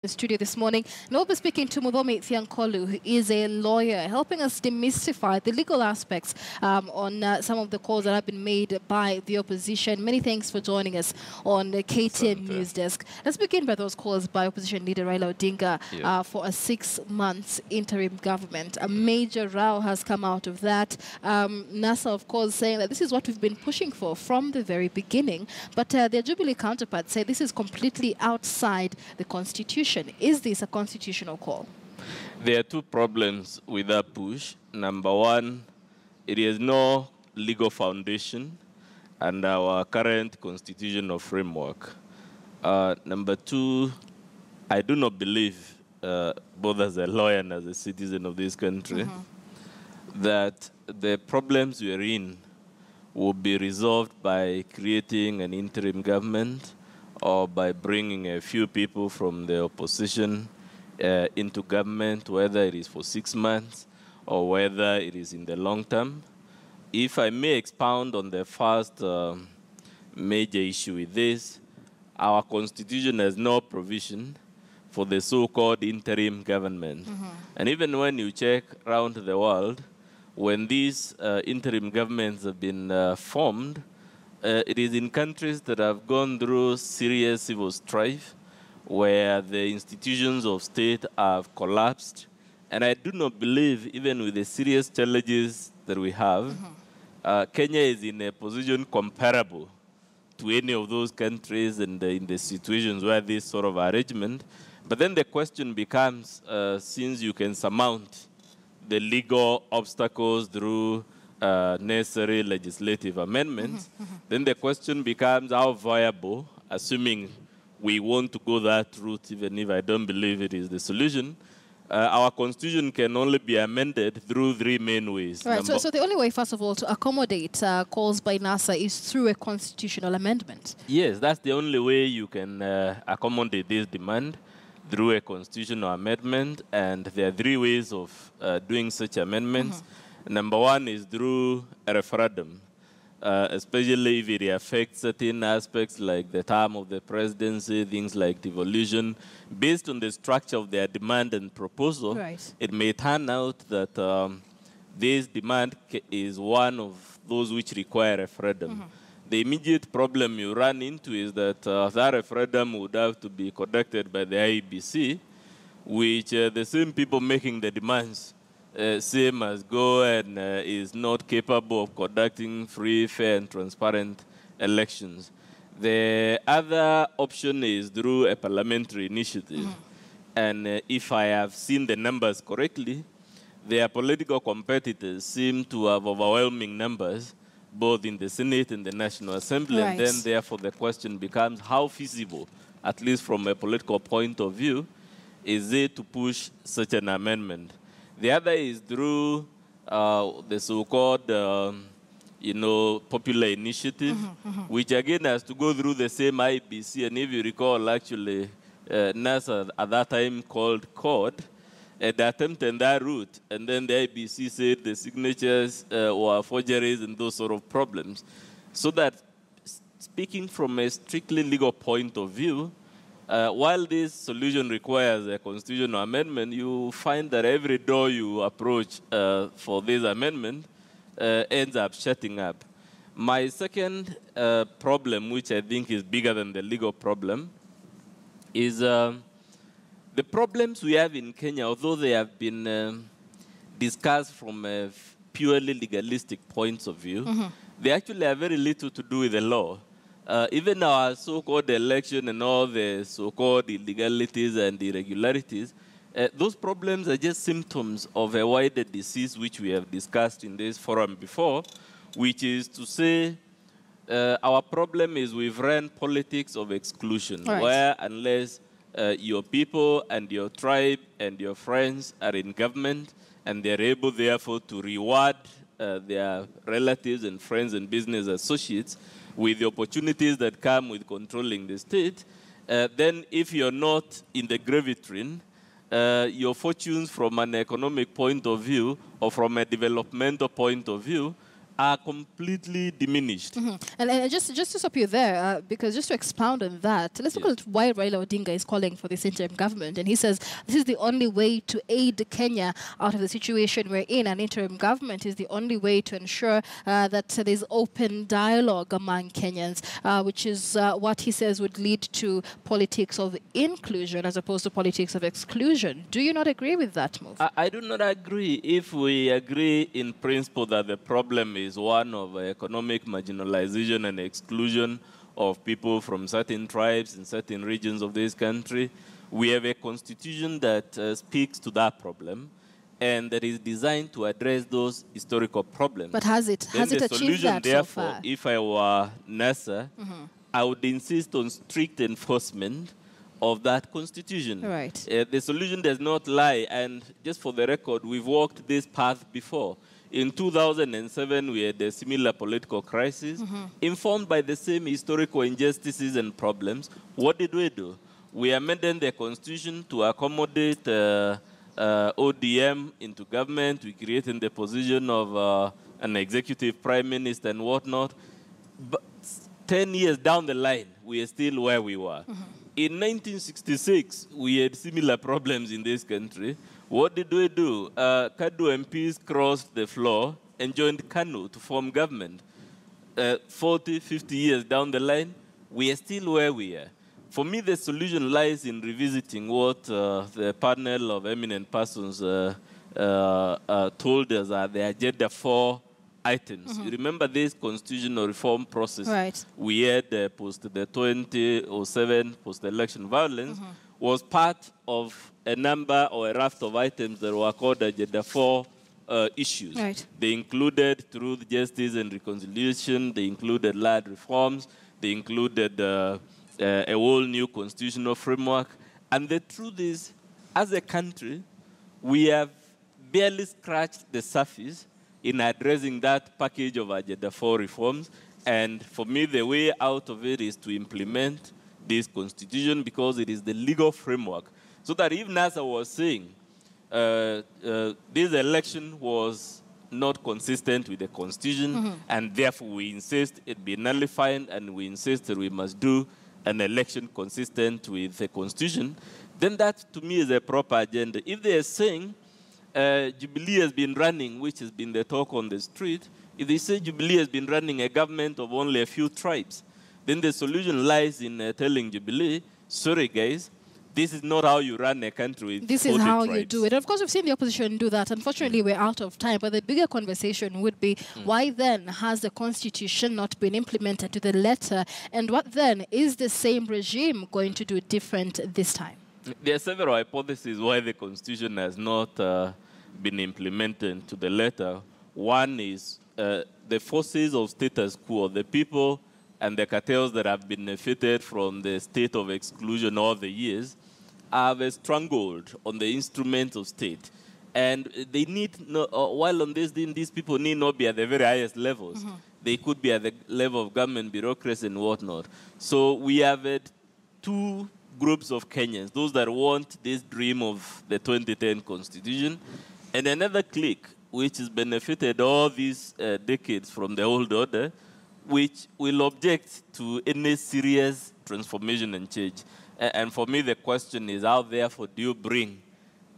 the studio this morning. And we'll be speaking to Mubomi Thiankolu, who is a lawyer, helping us demystify the legal aspects on some of the calls that have been made by the opposition. Many thanks for joining us on the KTN News Desk. Let's begin by those calls by opposition leader Raila Odinga for a 6-month interim government. A major row has come out of that. NASA, of course, saying that this is what we've been pushing for from the very beginning. But their Jubilee counterparts say this is completely outside the Constitution. Is this a constitutional call? There are two problems with that push. Number one, it has no legal foundation and our current constitutional framework. Number two, I do not believe, both as a lawyer and as a citizen of this country, that the problems we are in will be resolved by creating an interim government or by bringing a few people from the opposition into government, whether it is for 6 months or whether it is in the long term. If I may expound on the first major issue with this, our constitution has no provision for the so-called interim government. And even when you check around the world, when these interim governments have been formed, it is in countries that have gone through serious civil strife, where the institutions of state have collapsed. And I do not believe, even with the serious challenges that we have, Kenya is in a position comparable to any of those countries and in the situations where this sort of arrangement. But then the question becomes, since you can surmount the legal obstacles through necessary legislative amendments, then the question becomes how viable, assuming we want to go that route, even if I don't believe it is the solution. Our constitution can only be amended through 3 main ways. Right, so the only way, first of all, to accommodate calls by NASA is through a constitutional amendment. Yes, that's the only way you can accommodate this demand, through a constitutional amendment, and there are 3 ways of doing such amendments. Number one is through a referendum, especially if it affects certain aspects like the term of the presidency, things like devolution. Based on the structure of their demand and proposal, it may turn out that this demand is one of those which require a referendum. The immediate problem you run into is that that referendum would have to be conducted by the IEBC, which the same people making the demands say must go and is not capable of conducting free, fair, and transparent elections. The other option is through a parliamentary initiative. And if I have seen the numbers correctly, their political competitors seem to have overwhelming numbers, both in the Senate and the National Assembly. And then, therefore, the question becomes how feasible, at least from a political point of view, is it to push such an amendment. The other is through the so-called, popular initiative, which again has to go through the same IBC. And if you recall, actually, NASA at that time called CORD, the attempt in that route. And then the IBC said the signatures were forgeries and those sort of problems. So that, speaking from a strictly legal point of view, while this solution requires a constitutional amendment, you find that every door you approach for this amendment ends up shutting up. My second problem, which I think is bigger than the legal problem, is the problems we have in Kenya, although they have been discussed from a purely legalistic points of view, they actually have very little to do with the law. Even our so-called election and all the so-called illegalities and irregularities, those problems are just symptoms of a wider disease which we have discussed in this forum before, which is to say our problem is we've run politics of exclusion, where unless your people and your tribe and your friends are in government and they're able, therefore, to reward their relatives and friends and business associates with the opportunities that come with controlling the state, then if you're not in the gravy train, your fortunes from an economic point of view or from a developmental point of view are completely diminished. And just to stop you there, because just to expound on that, let's look at why Raila Odinga is calling for this interim government. And he says this is the only way to aid Kenya out of the situation we're in. An interim government is the only way to ensure that there's open dialogue among Kenyans, which is what he says would lead to politics of inclusion as opposed to politics of exclusion. Do you not agree with that move? I do not agree. If we agree in principle that the problem is one of economic marginalization and exclusion of people from certain tribes in certain regions of this country, we have a constitution that speaks to that problem and that is designed to address those historical problems. But has it achieved that so far? If I were NASA, I would insist on strict enforcement of that constitution. Right. The solution does not lie, and just for the record, we've walked this path before. In 2007, we had a similar political crisis, informed by the same historical injustices and problems. What did we do? We amended the constitution to accommodate ODM into government. We created the position of an executive prime minister and whatnot. But 10 years down the line, we are still where we were. In 1966, we had similar problems in this country. What did we do? Kadu MPs crossed the floor and joined KANU to form government. 40, 50 years down the line, we are still where we are. For me, the solution lies in revisiting what the panel of eminent persons told us are the Agenda 4 items. You remember this constitutional reform process we had post the 2007 post-election violence was part of a number or a raft of items that were called Agenda 4 issues. They included truth, justice, and reconciliation. They included land reforms. They included a whole new constitutional framework. And the truth is, as a country, we have barely scratched the surface in addressing that package of Agenda 4 reforms. And for me, the way out of it is to implement this constitution because it is the legal framework. So that if NASA was saying this election was not consistent with the constitution, and therefore we insist it be nullified, and we insist that we must do an election consistent with the constitution, then that to me is a proper agenda. If they are saying Jubilee has been running, which has been the talk on the street, if they say Jubilee has been running a government of only a few tribes, then the solution lies in telling Jubilee, sorry guys, this is not how you run a country with 40 tribes. This is how you do it. And of course, we've seen the opposition do that. Unfortunately, we're out of time. But the bigger conversation would be, why then has the constitution not been implemented to the letter? And what then is the same regime going to do different this time? There are several hypotheses why the constitution has not been implemented to the letter. One is the forces of status quo, the people and the cartels that have benefited from the state of exclusion all the years, have a stranglehold on the instruments of state. And they need, while on this, these people need not be at the very highest levels. They could be at the level of government bureaucracy and whatnot. So we have two groups of Kenyans, those that want this dream of the 2010 constitution, and another clique which has benefited all these decades from the old order, which will object to any serious transformation and change. And for me, the question is, how therefore do you bring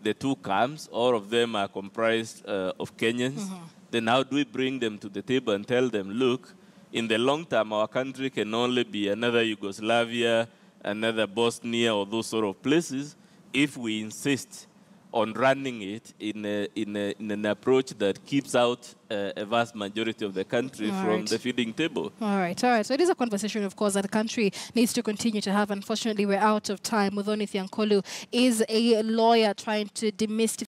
the two camps? All of them are comprised of Kenyans. Then how do we bring them to the table and tell them, look, in the long term, our country can only be another Yugoslavia, another Bosnia, or those sort of places, if we insist on running it in an approach that keeps out a vast majority of the country from the feeding table. All right. So it is a conversation, of course, that the country needs to continue to have. Unfortunately, we're out of time. Muthoni Thiankolu is a lawyer trying to demystify